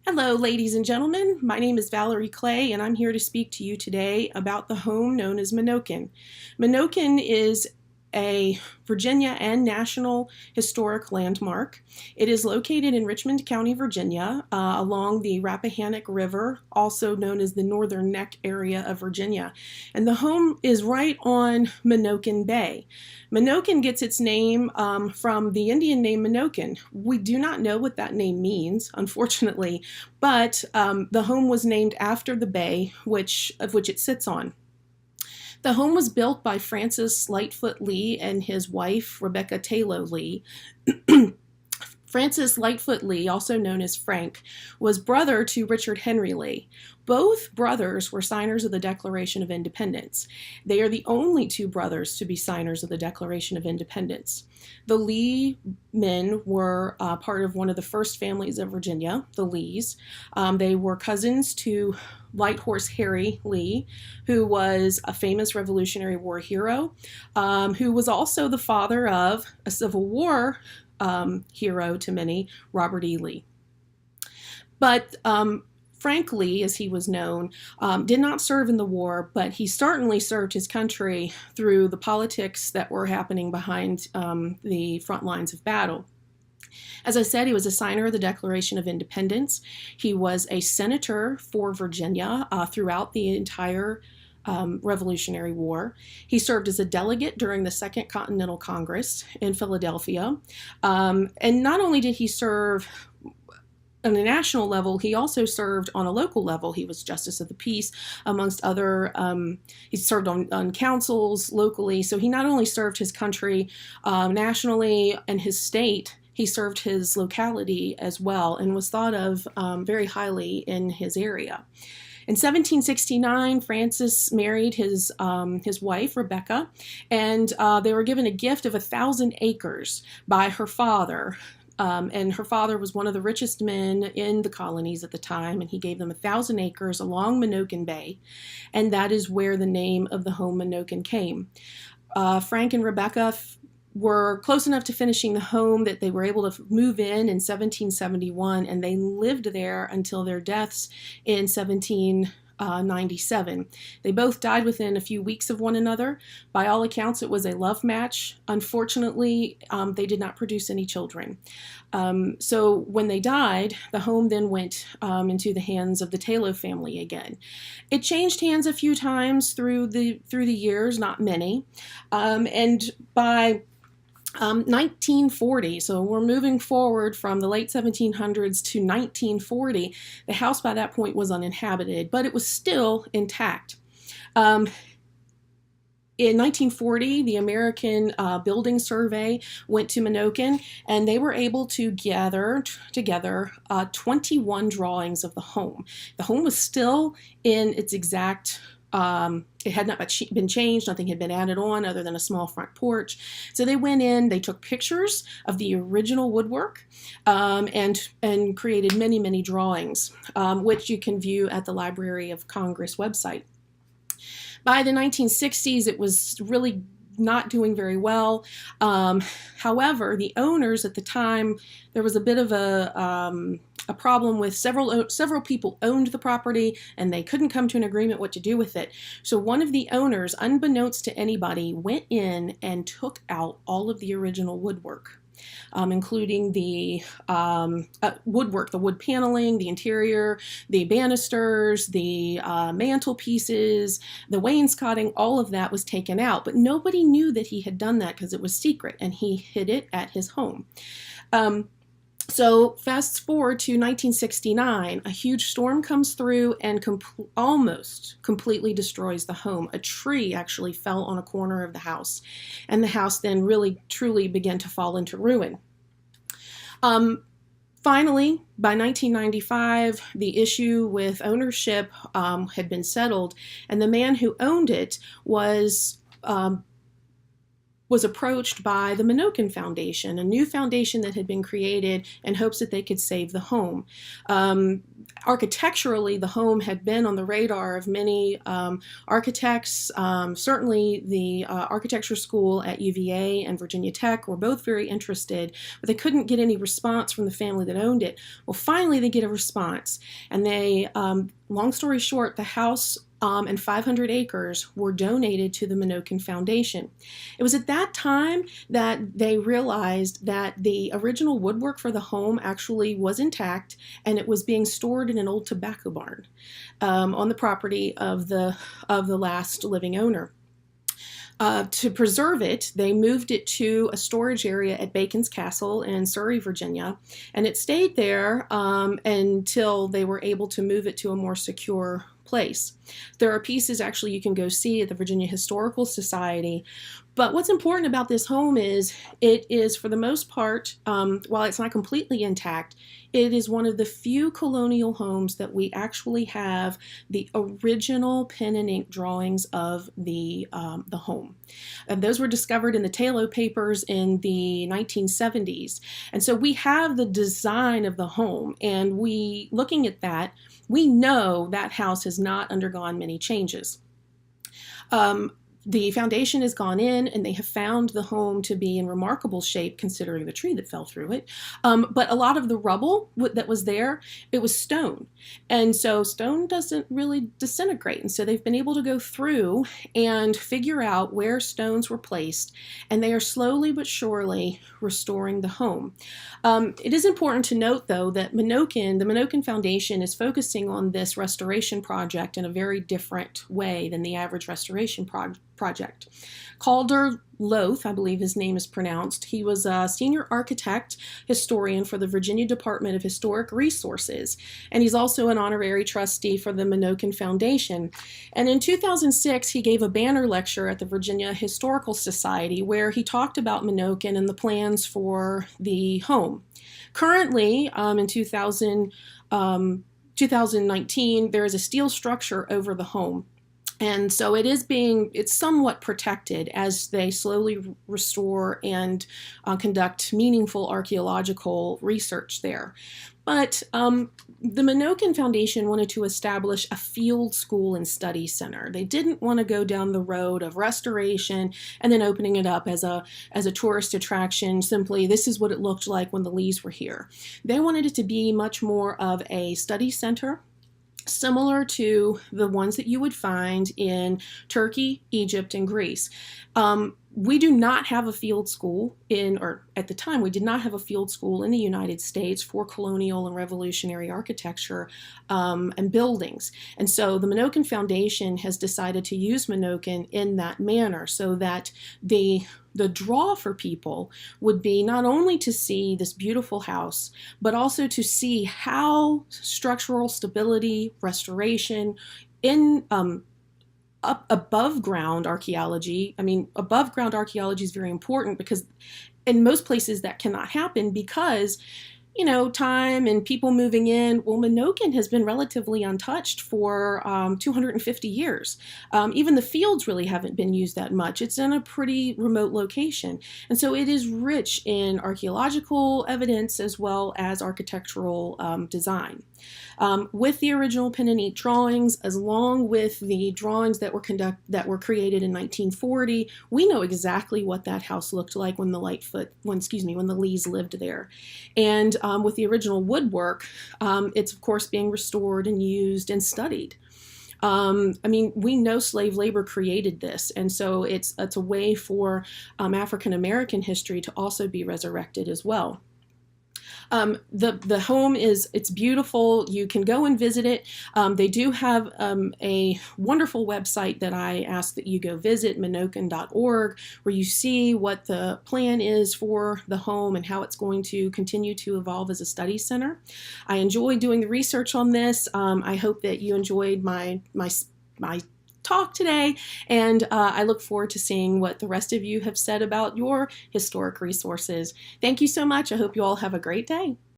Hello, ladies and gentlemen. My name is Valerie Clay, and I'm here to speak to you today about the home known as Menokin. Menokin is a Virginia and National Historic Landmark. It is located in Richmond County, Virginia, along the Rappahannock River, also known as the Northern Neck area of Virginia. And the home is right on Menokin Bay. Menokin gets its name from the Indian name Menokin. We do not know what that name means, unfortunately, but the home was named after the bay of which it sits on. The home was built by Francis Lightfoot Lee and his wife, Rebecca Taylor Lee. Francis Lightfoot Lee, also known as Frank, was brother to Richard Henry Lee. Both brothers were signers of the Declaration of Independence. They are the only two brothers to be signers of the Declaration of Independence. The Lee men were part of one of the first families of Virginia, the Lees. They were cousins to Light Horse Harry Lee, who was a famous Revolutionary War hero, who was also the father of a Civil War hero to many, Robert E. Lee. But Frank Lee, as he was known, did not serve in the war, but he certainly served his country through the politics that were happening behind the front lines of battle. As I said, he was a signer of the Declaration of Independence. He was a senator for Virginia throughout the entire Revolutionary War. He served as a delegate during the Second Continental Congress in Philadelphia. And not only did he serve on a national level, he also served on a local level. He was Justice of the Peace, amongst other, he served on councils locally. So he not only served his country nationally and his state, he served his locality as well and was thought of very highly in his area. In 1769, Francis married his wife, Rebecca, and they were given a gift of 1,000 acres by her father. And her father was one of the richest men in the colonies at the time, and he gave them 1,000 acres along Menokin Bay, and that is where the name of the home Menokin came. Frank and Rebecca were close enough to finishing the home that they were able to move in 1771, and they lived there until their deaths in 1797. They both died within a few weeks of one another. By all accounts, it was a love match. Unfortunately, they did not produce any children. So when they died, the home then went into the hands of the Taylor family again. It changed hands a few times through the years, not many, and by 1940, so we're moving forward from the late 1700s to 1940. The house by that point was uninhabited, but it was still intact. In 1940, the American Building Survey went to Menokin, and they were able to gather together 21 drawings of the home. The home was still in its exact it had not been changed, nothing had been added on other than a small front porch. So they went in, they took pictures of the original woodwork and created many, many drawings, which you can view at the Library of Congress website. By the 1960s, it was really not doing very well. However, the owners at the time, there was a bit of a problem with several people owned the property and they couldn't come to an agreement what to do with it. So one of the owners, unbeknownst to anybody, went in and took out all of the original woodwork, including the woodwork, the wood paneling, the interior, the banisters, the mantelpieces, the wainscoting, all of that was taken out. But nobody knew that he had done that because it was secret, and he hid it at his home. So fast forward to 1969, a huge storm comes through and almost completely destroys the home. A tree actually fell on a corner of the house, and the house then really, truly began to fall into ruin. Finally, by 1995, the issue with ownership had been settled, and the man who owned it was approached by the Menokin Foundation, a new foundation that had been created in hopes that they could save the home. Architecturally, the home had been on the radar of many architects. Certainly, the architecture school at UVA and Virginia Tech were both very interested, but they couldn't get any response from the family that owned it. Well, finally, they get a response, and they, long story short, the house and 500 acres were donated to the Menokin Foundation. It was at that time that they realized that the original woodwork for the home actually was intact, and it was being stored in an old tobacco barn on the property of the last living owner. To preserve it, they moved it to a storage area at Bacon's Castle in Surrey, Virginia, and it stayed there until they were able to move it to a more secure place. There are pieces actually you can go see at the Virginia Historical Society. But what's important about this home is it is, for the most part, while it's not completely intact, it is one of the few colonial homes that we actually have the original pen and ink drawings of the home. And those were discovered in the Taylor papers in the 1970s. And so we have the design of the home, and looking at that, we know that house has not undergone many changes. The foundation has gone in, and they have found the home to be in remarkable shape considering the tree that fell through it. But a lot of the rubble that was there, it was stone. And so stone doesn't really disintegrate. And so they've been able to go through and figure out where stones were placed, and they are slowly but surely restoring the home. It is important to note, though, that the Menokin Foundation is focusing on this restoration project in a very different way than the average restoration project. Calder Loth, I believe his name is pronounced, he was a senior architect historian for the Virginia Department of Historic Resources, and he's also an honorary trustee for the Menokin Foundation. And in 2006, he gave a banner lecture at the Virginia Historical Society where he talked about Menokin and the plans for the home. Currently, in 2019, there is a steel structure over the home. And so it's somewhat protected as they slowly restore and conduct meaningful archaeological research there. But the Menokin Foundation wanted to establish a field school and study center. They didn't want to go down the road of restoration and then opening it up as a tourist attraction. Simply, this is what it looked like when the Lees were here. They wanted it to be much more of a study center, similar to the ones that you would find in Turkey, Egypt, and Greece. We do not have a field school at the time, we did not have a field school in the United States for colonial and revolutionary architecture and buildings. And so the Menokin Foundation has decided to use Menokin in that manner so that the draw for people would be not only to see this beautiful house, but also to see how structural stability, restoration, in above ground archaeology. I mean, above ground archaeology is very important because in most places that cannot happen because, time and people moving in. Well, Menokin has been relatively untouched for 250 years. Even the fields really haven't been used that much. It's in a pretty remote location. And so it is rich in archaeological evidence as well as architectural design. With the original pen and ink drawings, along with the drawings that were created in 1940, we know exactly what that house looked like when the Lees lived there. And with the original woodwork, it's of course being restored and used and studied. We know slave labor created this, and so it's a way for African American history to also be resurrected as well. The home it's beautiful. You can go and visit it. They do have a wonderful website that I ask that you go visit, menokin.org, where you see what the plan is for the home and how it's going to continue to evolve as a study center. I enjoy doing the research on this. I hope that you enjoyed my talk today, and I look forward to seeing what the rest of you have said about your historic resources. Thank you so much. I hope you all have a great day.